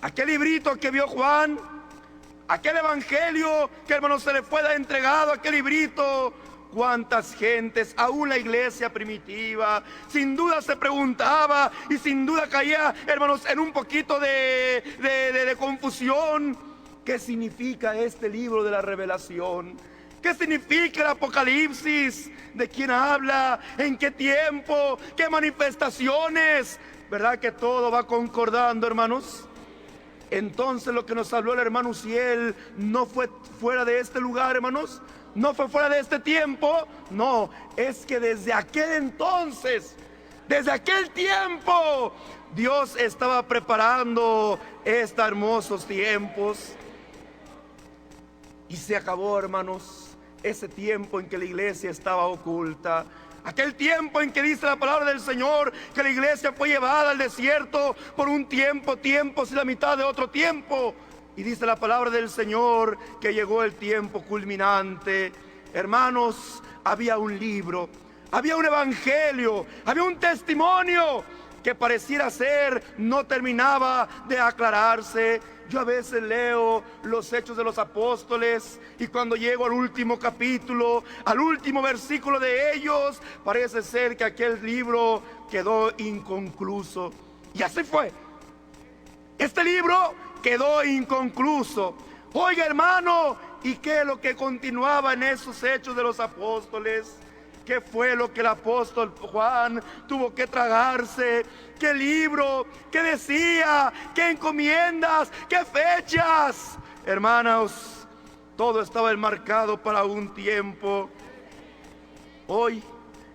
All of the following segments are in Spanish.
aquel librito que vio Juan, aquel evangelio que, hermanos, se le fue entregado, aquel librito. Cuántas gentes, aún la iglesia primitiva, sin duda se preguntaba y sin duda caía, hermanos, en un poquito de confusión. ¿Qué significa este libro de la revelación? ¿Qué significa el Apocalipsis? ¿De quién habla? ¿En qué tiempo? ¿Qué manifestaciones? ¿Verdad que todo va concordando, hermanos? Entonces lo que nos habló el hermano Uziel no fue fuera de este lugar, hermanos. No fue fuera de este tiempo. No, es que desde aquel entonces, desde aquel tiempo, Dios estaba preparando estos hermosos tiempos. Y se acabó, hermanos, ese tiempo en que la iglesia estaba oculta. Aquel tiempo en que dice la palabra del Señor que la iglesia fue llevada al desierto por un tiempo y la mitad de otro tiempo. Y dice la palabra del Señor que llegó el tiempo culminante. Hermanos, había un libro, había un evangelio, había un testimonio que pareciera ser no terminaba de aclararse. Yo a veces leo los Hechos de los Apóstoles y cuando llego al último capítulo, al último versículo de ellos, parece ser que aquel libro quedó inconcluso. Y así fue. Este libro quedó inconcluso. Oiga, hermano, ¿y qué es lo que continuaba en esos Hechos de los Apóstoles? ¿Qué fue lo que el apóstol Juan tuvo que tragarse? ¿Qué libro? ¿Qué decía? ¿Qué encomiendas? ¿Qué fechas? Hermanos, todo estaba enmarcado para un tiempo. Hoy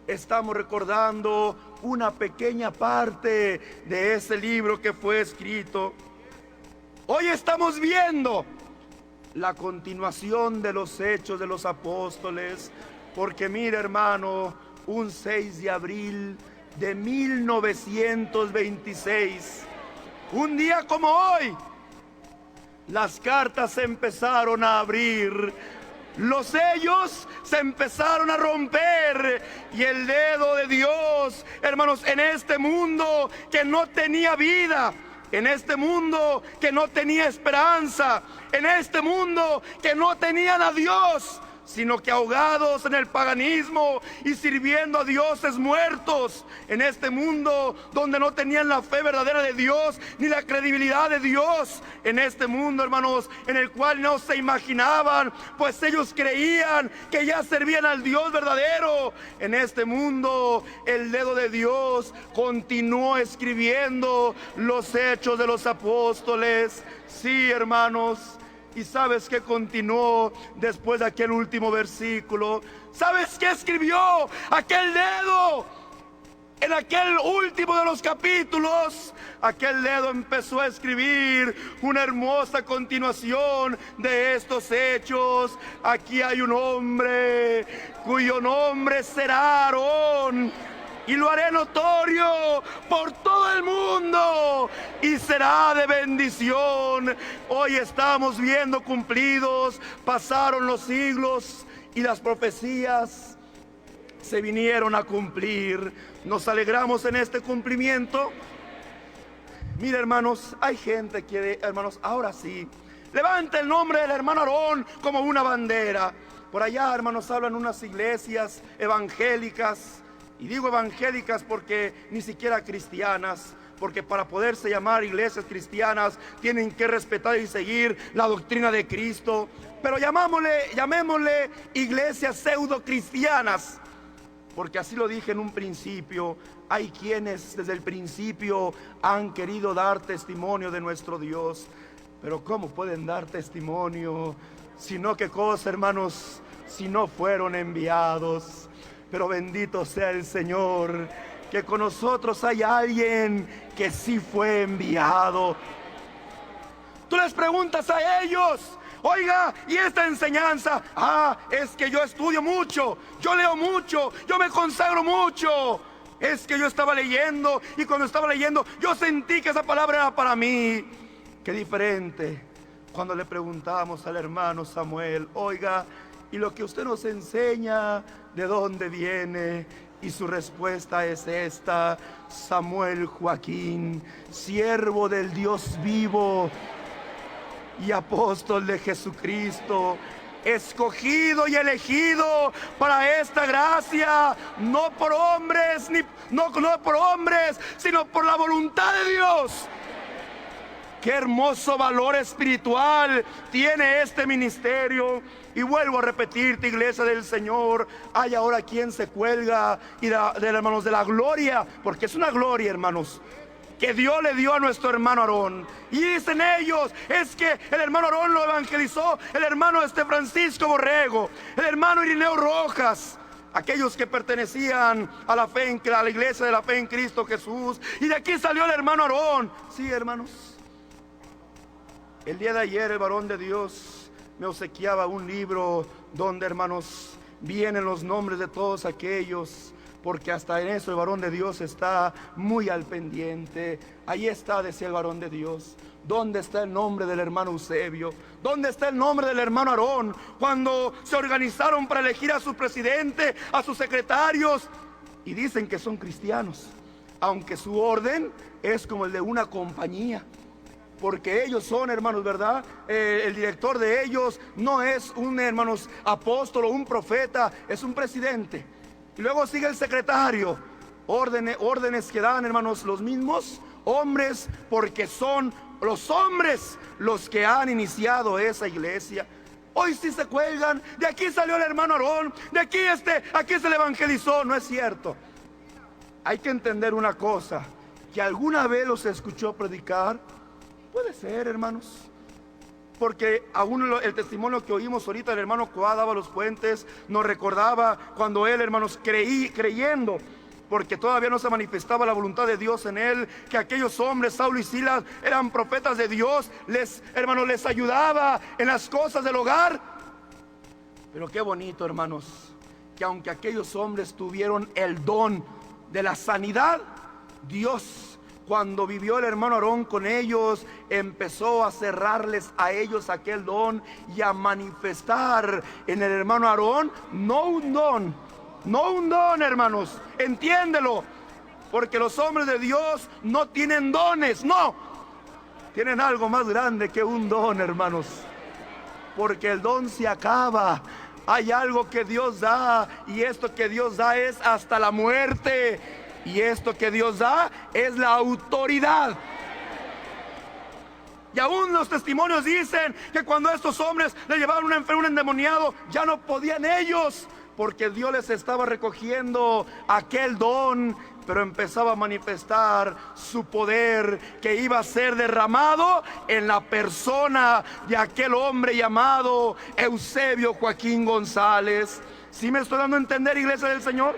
estamos recordando una pequeña parte de ese libro que fue escrito. Hoy estamos viendo la continuación de los Hechos de los Apóstoles. Porque mira, hermano, un 6 de abril de 1926, un día como hoy, las cartas se empezaron a abrir, los sellos se empezaron a romper y el dedo de Dios, hermanos, en este mundo que no tenía vida, en este mundo que no tenía esperanza, en este mundo que no tenían a Dios, sino que ahogados en el paganismo y sirviendo a dioses muertos, en este mundo donde no tenían la fe verdadera de Dios ni la credibilidad de Dios, en este mundo, hermanos, en el cual no se imaginaban, pues ellos creían que ya servían al Dios verdadero. En este mundo el dedo de Dios continuó escribiendo los Hechos de los Apóstoles. Sí, hermanos. ¿Y sabes qué continuó después de aquel último versículo? ¿Sabes qué escribió aquel dedo? En aquel último de los capítulos, aquel dedo empezó a escribir una hermosa continuación de estos hechos. Aquí hay un hombre cuyo nombre será Aarón. Y lo haré notorio por todo el mundo y será de bendición. Hoy estamos viendo cumplidos, pasaron los siglos y las profecías se vinieron a cumplir. Nos alegramos en este cumplimiento. Mira, hermanos, hay gente que, hermanos, ahora sí, levanta el nombre del hermano Aarón como una bandera. Por allá, hermanos, hablan unas iglesias evangélicas. Y digo evangélicas porque ni siquiera cristianas, porque para poderse llamar iglesias cristianas tienen que respetar y seguir la doctrina de Cristo. Pero llamémosle iglesias pseudo cristianas, porque así lo dije en un principio. Hay quienes desde el principio han querido dar testimonio de nuestro Dios. Pero ¿cómo pueden dar testimonio? Si no, ¿qué cosa, hermanos? Si no fueron enviados. Pero bendito sea el Señor, que con nosotros hay alguien que sí fue enviado. Tú les preguntas a ellos, oiga, ¿y esta enseñanza? Ah, es que yo estudio mucho, yo leo mucho, yo me consagro mucho. Es que yo estaba leyendo y cuando estaba leyendo yo sentí que esa palabra era para mí. Qué diferente cuando le preguntamos al hermano Samuel, oiga, ¿y lo que usted nos enseña, de dónde viene? Y su respuesta es esta: Samuel Joaquín, siervo del Dios vivo y apóstol de Jesucristo, escogido y elegido para esta gracia, no por hombres, no por hombres, sino por la voluntad de Dios. Qué hermoso valor espiritual tiene este ministerio. Y vuelvo a repetirte, iglesia del Señor, hay ahora quien se cuelga y hermanos, de la gloria, porque es una gloria, hermanos, que Dios le dio a nuestro hermano Aarón. Y dicen ellos, es que el hermano Aarón lo evangelizó el hermano Francisco Borrego, el hermano Irineo Rojas, aquellos que pertenecían a la iglesia de la fe en Cristo Jesús. Y de aquí salió el hermano Aarón. Sí, hermanos, el día de ayer el varón de Dios me obsequiaba un libro donde, hermanos, vienen los nombres de todos aquellos, porque hasta en eso el varón de Dios está muy al pendiente. Ahí está, decía el varón de Dios, ¿dónde está el nombre del hermano Eusebio? ¿Dónde está el nombre del hermano Aarón? Cuando se organizaron para elegir a su presidente, a sus secretarios, y dicen que son cristianos, aunque su orden es como el de una compañía, porque ellos son, hermanos, ¿verdad? El director de ellos no es un, hermanos, apóstol o un profeta, es un presidente. Y luego sigue el secretario. Órdenes que dan, hermanos, los mismos hombres, porque son los hombres los que han iniciado esa iglesia. Hoy sí se cuelgan, de aquí salió el hermano Aarón, de aquí se le evangelizó. No es cierto. Hay que entender una cosa, que alguna vez los escuchó predicar. Puede ser, hermanos, porque aún el testimonio que oímos ahorita, el hermano Coá daba los puentes, nos recordaba cuando él, hermanos, creyendo, porque todavía no se manifestaba la voluntad de Dios en él, que aquellos hombres, Saulo y Silas, eran profetas de Dios, hermanos, les ayudaba en las cosas del hogar. Pero qué bonito, hermanos, que aunque aquellos hombres tuvieron el don de la sanidad, Dios, cuando vivió el hermano Aarón con ellos, empezó a cerrarles a ellos aquel don y a manifestar en el hermano Aarón no un don, hermanos, entiéndelo, porque los hombres de Dios no tienen dones, no, tienen algo más grande que un don, hermanos, porque el don se acaba. Hay algo que Dios da, y esto que Dios da es hasta la muerte. Y esto que Dios da es la autoridad. Y aún los testimonios dicen que cuando estos hombres le llevaban un enfermo, un endemoniado, ya no podían ellos, porque Dios les estaba recogiendo aquel don, pero empezaba a manifestar su poder que iba a ser derramado en la persona de aquel hombre llamado Eusebio Joaquín González. ¿Sí me estoy dando a entender, iglesia del Señor?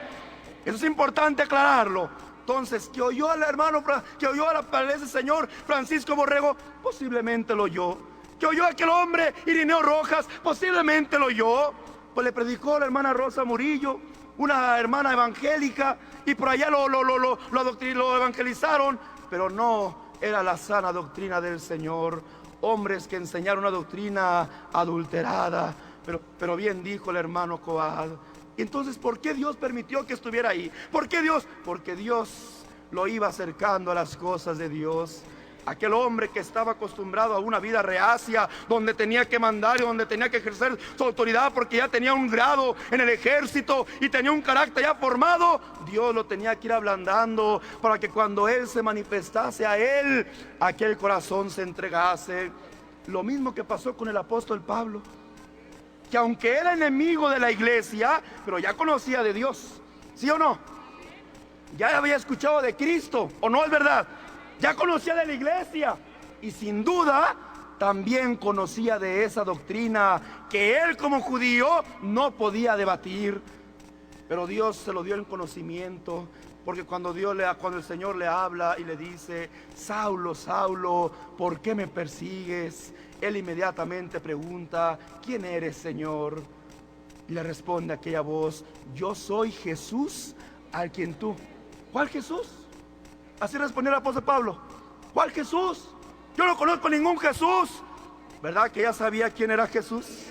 Eso es importante aclararlo. Entonces, que oyó al hermano, que oyó a la palabra del Señor Francisco Borrego, posiblemente lo oyó. Que oyó a aquel hombre Irineo Rojas, posiblemente lo oyó. Pues le predicó la hermana Rosa Murillo, una hermana evangélica, y por allá lo evangelizaron, pero no era la sana doctrina del Señor. Hombres que enseñaron una doctrina adulterada. Pero bien dijo el hermano Coad. Entonces, ¿por qué Dios permitió que estuviera ahí? ¿Por qué Dios? Porque Dios lo iba acercando a las cosas de Dios. Aquel hombre que estaba acostumbrado a una vida reacia, donde tenía que mandar y donde tenía que ejercer su autoridad, porque ya tenía un grado en el ejército y tenía un carácter ya formado, Dios lo tenía que ir ablandando para que cuando Él se manifestase a él, aquel corazón se entregase. Lo mismo que pasó con el apóstol Pablo, que aunque era enemigo de la iglesia, pero ya conocía de Dios, ¿sí o no? Ya había escuchado de Cristo, ¿o no es verdad? Ya conocía de la iglesia, y sin duda también conocía de esa doctrina que él como judío no podía debatir, pero Dios se lo dio en conocimiento. Porque cuando el Señor le habla y le dice: Saulo, Saulo, ¿por qué me persigues? Él inmediatamente pregunta: ¿quién eres, Señor? Y le responde aquella voz: yo soy Jesús al quien tú. ¿Cuál Jesús? Así respondió el apóstol Pablo. ¿Cuál Jesús? Yo no conozco ningún Jesús. ¿Verdad que ya sabía quién era Jesús?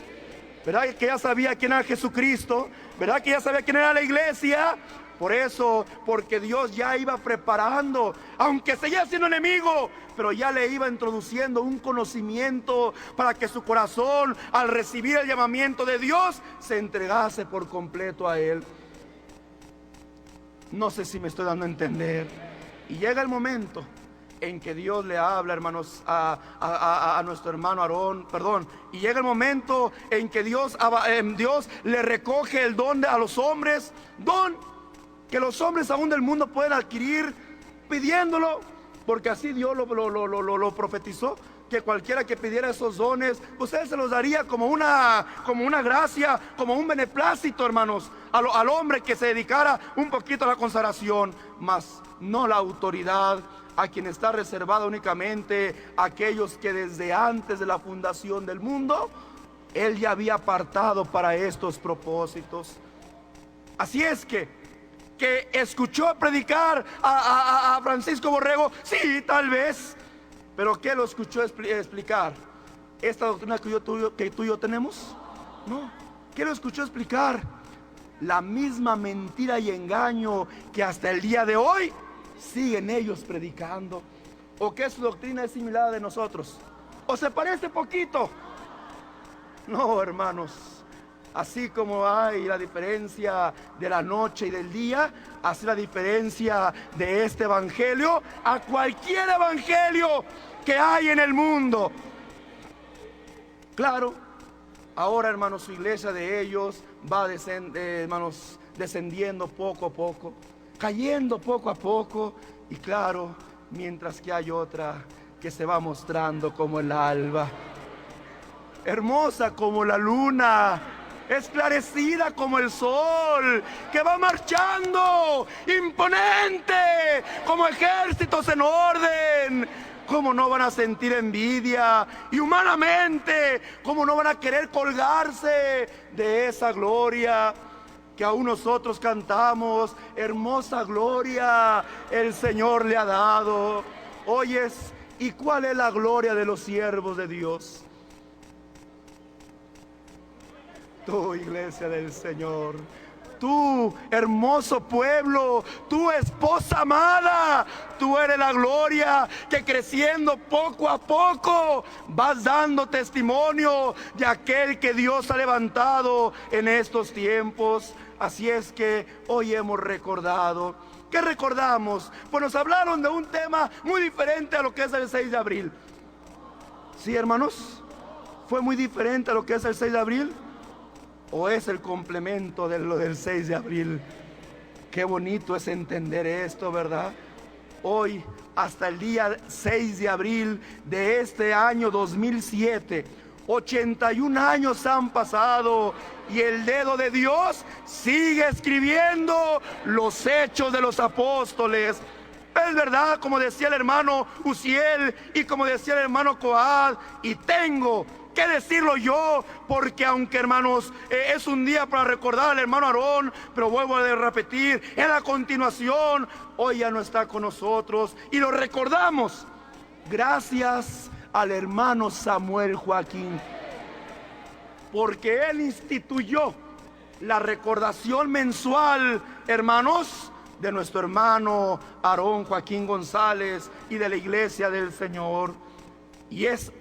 ¿Verdad que ya sabía quién era Jesucristo? ¿Verdad que ya sabía quién era la iglesia? Por eso, porque Dios ya iba preparando, aunque seguía siendo enemigo, pero ya le iba introduciendo un conocimiento para que su corazón, al recibir el llamamiento de Dios, se entregase por completo a Él. No sé si me estoy dando a entender. Y llega el momento en que Dios le habla, hermanos, a nuestro hermano Aarón, y llega el momento en que Dios le recoge el don a los hombres, don que los hombres aún del mundo pueden adquirir pidiéndolo, porque así Dios lo profetizó, que cualquiera que pidiera esos dones, pues Él se los daría como una gracia, como un beneplácito, hermanos, al hombre que se dedicara un poquito a la consagración, mas no la autoridad, a quien está reservada únicamente a aquellos que desde antes de la fundación del mundo Él ya había apartado para estos propósitos. Así es que escuchó predicar a Francisco Borrego, sí, tal vez, pero ¿qué lo escuchó explicar? ¿Esta doctrina que tú y yo tenemos? No. ¿Qué lo escuchó explicar? La misma mentira y engaño que hasta el día de hoy siguen ellos predicando. ¿O que su doctrina es similar a la de nosotros? ¿O se parece poquito? No, hermanos. Así como hay la diferencia de la noche y del día, así la diferencia de este evangelio a cualquier evangelio que hay en el mundo. Claro, ahora, hermanos, su iglesia de ellos va descendiendo poco a poco, cayendo poco a poco, y claro, mientras que hay otra que se va mostrando como el alba, hermosa como la luna, esclarecida como el sol, que va marchando imponente como ejércitos en orden. ¿Cómo no van a sentir envidia? Y humanamente, ¿cómo no van a querer colgarse de esa gloria que aún nosotros cantamos? Hermosa gloria el Señor le ha dado. Oyes, ¿y cuál es la gloria de los siervos de Dios? Tú, iglesia del Señor, tú, hermoso pueblo, tú, esposa amada, tú eres la gloria que creciendo poco a poco vas dando testimonio de aquel que Dios ha levantado en estos tiempos. Así es que hoy hemos recordado. ¿Qué recordamos? Pues nos hablaron de un tema muy diferente a lo que es el 6 de abril. ¿Sí, hermanos? ¿Fue muy diferente a lo que es el 6 de abril? ¿O es el complemento de lo del 6 de abril? Qué bonito es entender esto, ¿verdad? Hoy, hasta el día 6 de abril de este año 2007, 81 años han pasado y el dedo de Dios sigue escribiendo los hechos de los apóstoles. Es verdad, como decía el hermano Uziel y como decía el hermano Coad, y tengo que decirlo yo, porque aunque, hermanos, es un día para recordar al hermano Aarón, pero vuelvo a repetir, en la continuación, hoy ya no está con nosotros y lo recordamos gracias al hermano Samuel Joaquín, porque él instituyó la recordación mensual, hermanos, de nuestro hermano Aarón Joaquín González y de la iglesia del Señor. Y es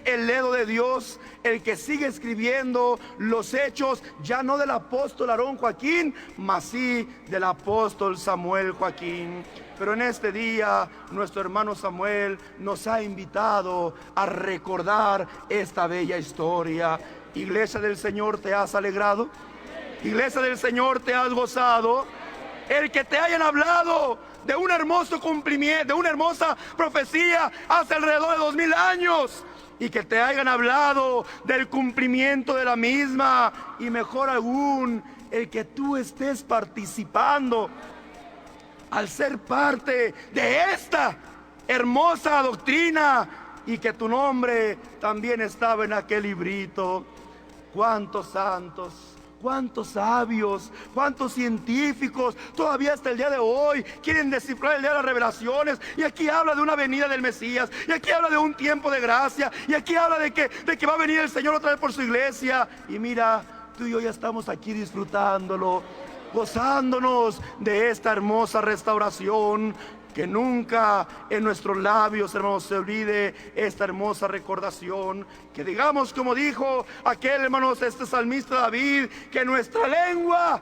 el dedo de Dios el que sigue escribiendo los hechos, ya no del apóstol Aarón Joaquín, mas sí del apóstol Samuel Joaquín. Pero en este día nuestro hermano Samuel nos ha invitado a recordar esta bella historia. Iglesia del Señor, ¿te has alegrado? Iglesia del Señor, ¿te has gozado? El que te hayan hablado de un hermoso cumplimiento, de una hermosa profecía hace alrededor de 2000 años, y que te hayan hablado del cumplimiento de la misma, y mejor aún, el que tú estés participando al ser parte de esta hermosa doctrina, y que tu nombre también estaba en aquel librito. Cuántos santos, cuántos sabios, cuántos científicos todavía hasta el día de hoy quieren descifrar el día de las revelaciones, y aquí habla de una venida del Mesías, y aquí habla de un tiempo de gracia, y aquí habla de que va a venir el Señor otra vez por su iglesia. Y mira, tú y yo ya estamos aquí disfrutándolo. gozándonos de esta hermosa restauración. Que nunca en nuestros labios, hermanos, se olvide esta hermosa recordación. Que digamos como dijo aquel, hermanos, este salmista David, que nuestra lengua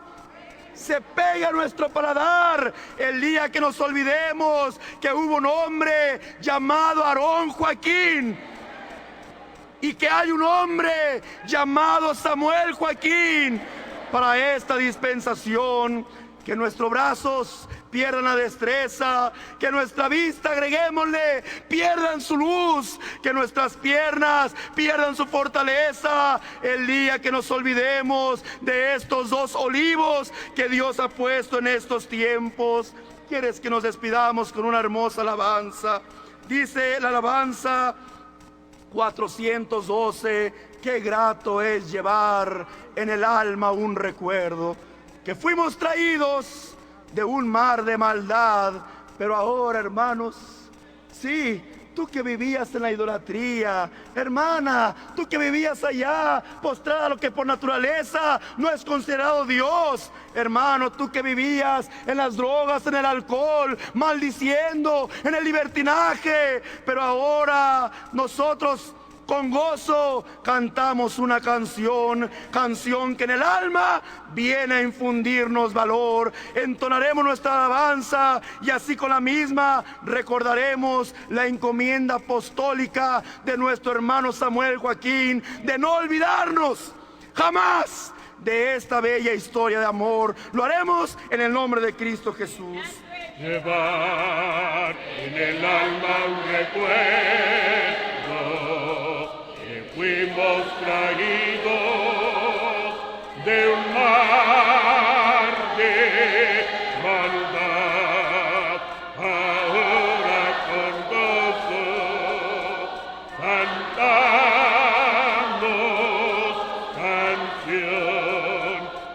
se pega a nuestro paladar el día que nos olvidemos que hubo un hombre llamado Aarón Joaquín y que hay un hombre llamado Samuel Joaquín para esta dispensación. Que nuestros brazos pierdan la destreza, que nuestra vista, agreguémosle, pierdan su luz, que nuestras piernas pierdan su fortaleza el día que nos olvidemos de estos dos olivos que Dios ha puesto en estos tiempos. ¿Quieres que nos despidamos con una hermosa alabanza? Dice la alabanza 412, qué grato es llevar en el alma un recuerdo, que fuimos traídos de un mar de maldad, pero ahora, hermanos, sí, tú que vivías en la idolatría, hermana, tú que vivías allá, postrada a lo que por naturaleza no es considerado Dios, hermano, tú que vivías en las drogas, en el alcohol, maldiciendo, en el libertinaje, pero ahora nosotros con gozo cantamos una canción que en el alma viene a infundirnos valor. Entonaremos nuestra alabanza y así con la misma recordaremos la encomienda apostólica de nuestro hermano Samuel Joaquín, de no olvidarnos jamás de esta bella historia de amor. Lo haremos en el nombre de Cristo Jesús. Llevar en el alma un recuerdo, fuimos traídos de un mar de maldad, ahora con gozo cantamos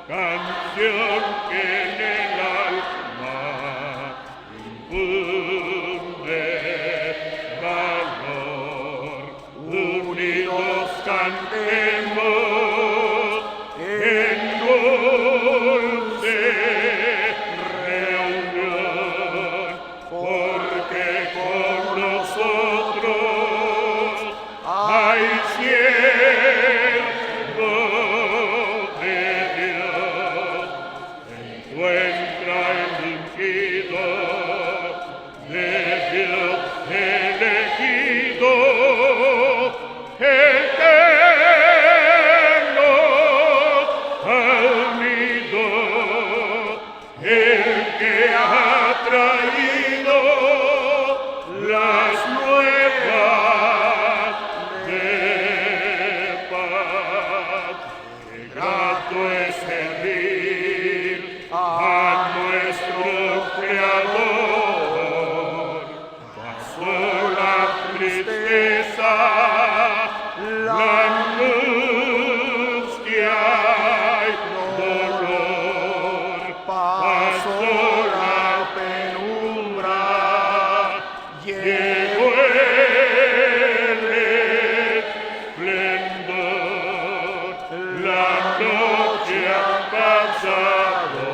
canción que en el alma infunde valor. Unidos cantemos en dulce reunión, porque con nosotros hay siervo de Dios, encuentra el ungido de Dios elegido. El que nos ha unido, el que ha traído las nuevas de paz. Qué grato es servir a nuestro Creador, pasó la tristeza, la angustia y dolor, pasó la penumbra, llegó el esplendor, la noche ha pasado,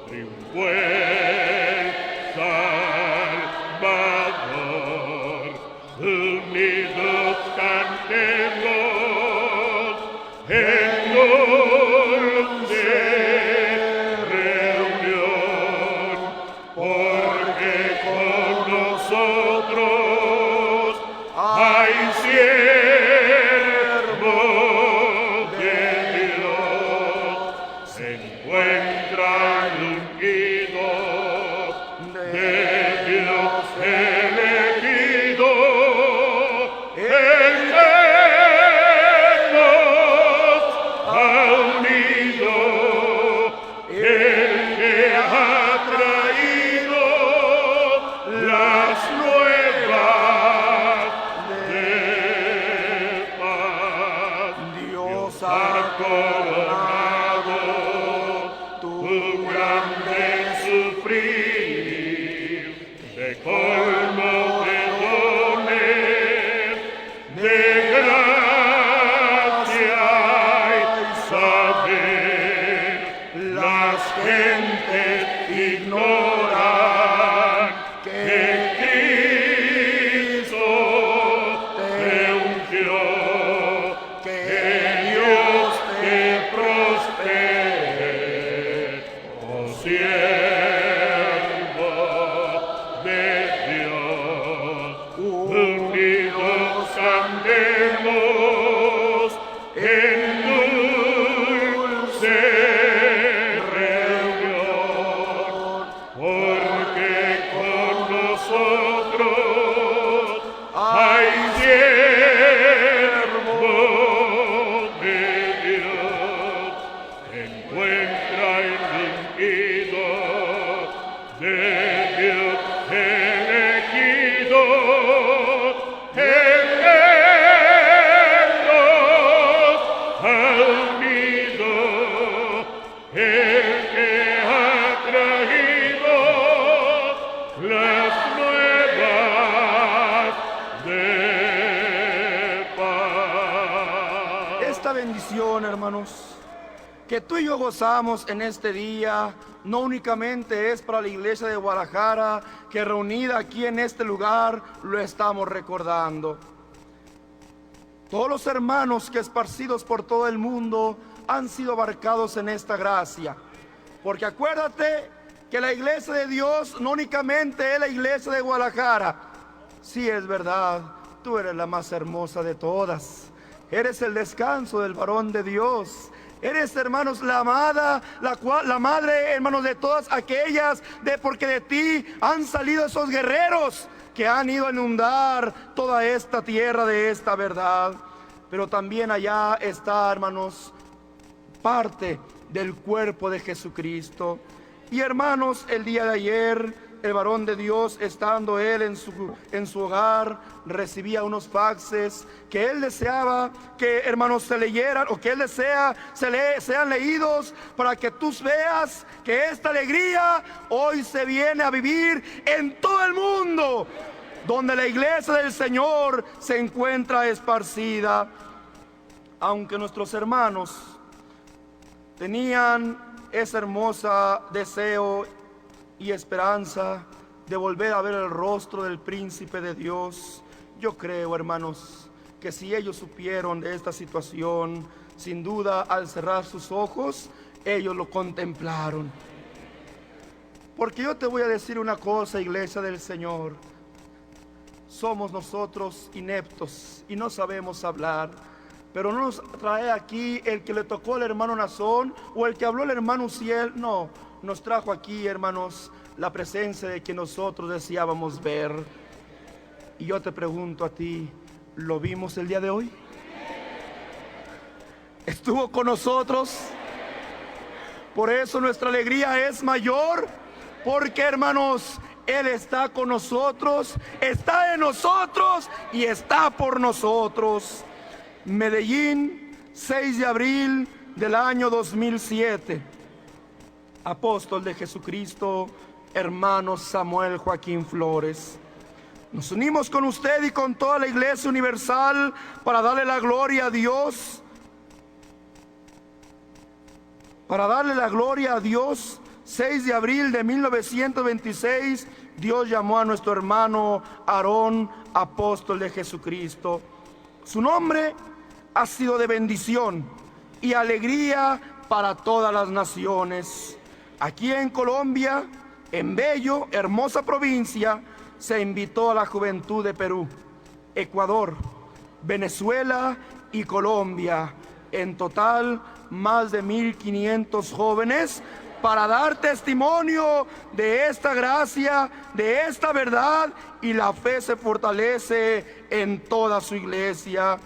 triunfó el Salvador. Unidos cantemos en dulce reunión, porque con nosotros hay siervo de Dios, se encuentra el ungido de Dios elegido. El que nos ha unido, el que ha traído las nuevas de cantemos en dulce reunión, porque con nosotros hay siervo de Dios, encuentra el ungido de Dios elegido, ejemplos al nido, el que ha traído las nuevas de paz. Esta bendición, hermanos, que tú y yo gozamos en este día, no únicamente es para la iglesia de Guadalajara, que reunida aquí en este lugar lo estamos recordando. Todos los hermanos que esparcidos por todo el mundo han sido abarcados en esta gracia. Porque acuérdate que la iglesia de Dios no únicamente es la iglesia de Guadalajara. Sí, es verdad, tú eres la más hermosa de todas. Eres el descanso del varón de Dios. Eres, hermanos, la amada, la madre, hermanos, de todas aquellas, porque de ti han salido esos guerreros que han ido a inundar toda esta tierra de esta verdad. Pero también allá está, hermanos, parte del cuerpo de Jesucristo. Y hermanos, el día de ayer, el varón de Dios, estando él en su hogar, recibía unos faxes que él deseaba que, hermanos, se leyeran, o que él desea sean leídos, para que tú veas que esta alegría hoy se viene a vivir en todo el mundo, donde la iglesia del Señor se encuentra esparcida. Aunque nuestros hermanos tenían ese hermoso deseo y esperanza de volver a ver el rostro del príncipe de Dios, yo creo, hermanos, que si ellos supieron de esta situación, sin duda al cerrar sus ojos, ellos lo contemplaron. Porque yo te voy a decir una cosa, iglesia del Señor: somos nosotros ineptos y no sabemos hablar. Pero no nos trae aquí el que le tocó al hermano Nazón o el que habló el hermano Uziel. No, nos trajo aquí, hermanos, la presencia de que nosotros deseábamos ver. Y yo te pregunto a ti, ¿lo vimos el día de hoy? ¿Estuvo con nosotros? Por eso nuestra alegría es mayor, porque, hermanos, Él está con nosotros, está en nosotros y está por nosotros. Medellín, 6 de abril del año 2007. Apóstol de Jesucristo, hermano Samuel Joaquín Flores. Nos unimos con usted y con toda la Iglesia Universal para darle la gloria a Dios. Para darle la gloria a Dios. 6 de abril de 1926, Dios llamó a nuestro hermano Aarón, apóstol de Jesucristo. Su nombre ha sido de bendición y alegría para todas las naciones. Aquí en Colombia, en Bello, hermosa provincia, se invitó a la juventud de Perú, Ecuador, Venezuela y Colombia. En total, más de 1,500 jóvenes para dar testimonio de esta gracia, de esta verdad, y la fe se fortalece en toda su iglesia.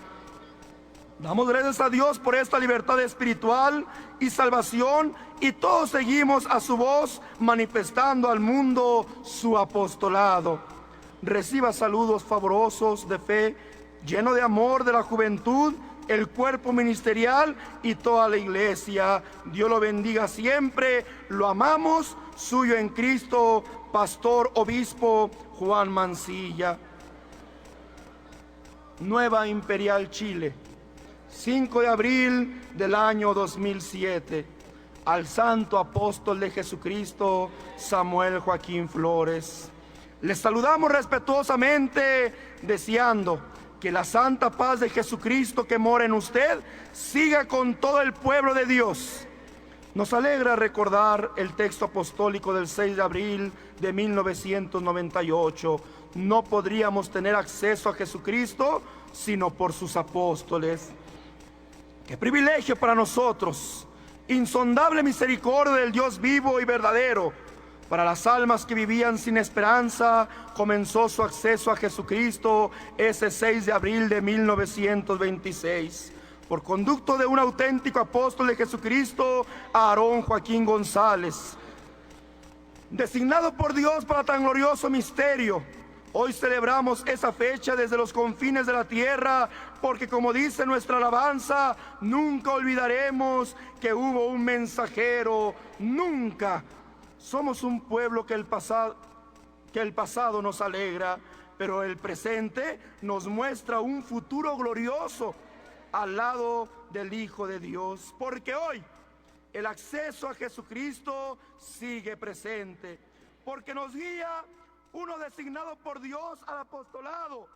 Damos gracias a Dios por esta libertad espiritual y salvación, y todos seguimos a su voz manifestando al mundo su apostolado. Reciba saludos favorosos de fe, lleno de amor de la juventud, el cuerpo ministerial y toda la iglesia. Dios lo bendiga siempre, lo amamos. Suyo en Cristo, Pastor Obispo Juan Mancilla. Nueva Imperial, Chile, 5 de abril del año 2007. Al Santo Apóstol de Jesucristo, Samuel Joaquín Flores. Les saludamos respetuosamente, deseando que la santa paz de Jesucristo que mora en usted siga con todo el pueblo de Dios. Nos alegra recordar el texto apostólico del 6 de abril de 1998, no podríamos tener acceso a Jesucristo sino por sus apóstoles. Qué privilegio para nosotros, insondable misericordia del Dios vivo y verdadero. Para las almas que vivían sin esperanza, comenzó su acceso a Jesucristo ese 6 de abril de 1926. Por conducto de un auténtico apóstol de Jesucristo, Aarón Joaquín González. Designado por Dios para tan glorioso misterio, hoy celebramos esa fecha desde los confines de la tierra, porque como dice nuestra alabanza, nunca olvidaremos que hubo un mensajero, nunca. Somos un pueblo que el pasado nos alegra, pero el presente nos muestra un futuro glorioso al lado del Hijo de Dios, porque hoy el acceso a Jesucristo sigue presente, porque nos guía uno designado por Dios al apostolado,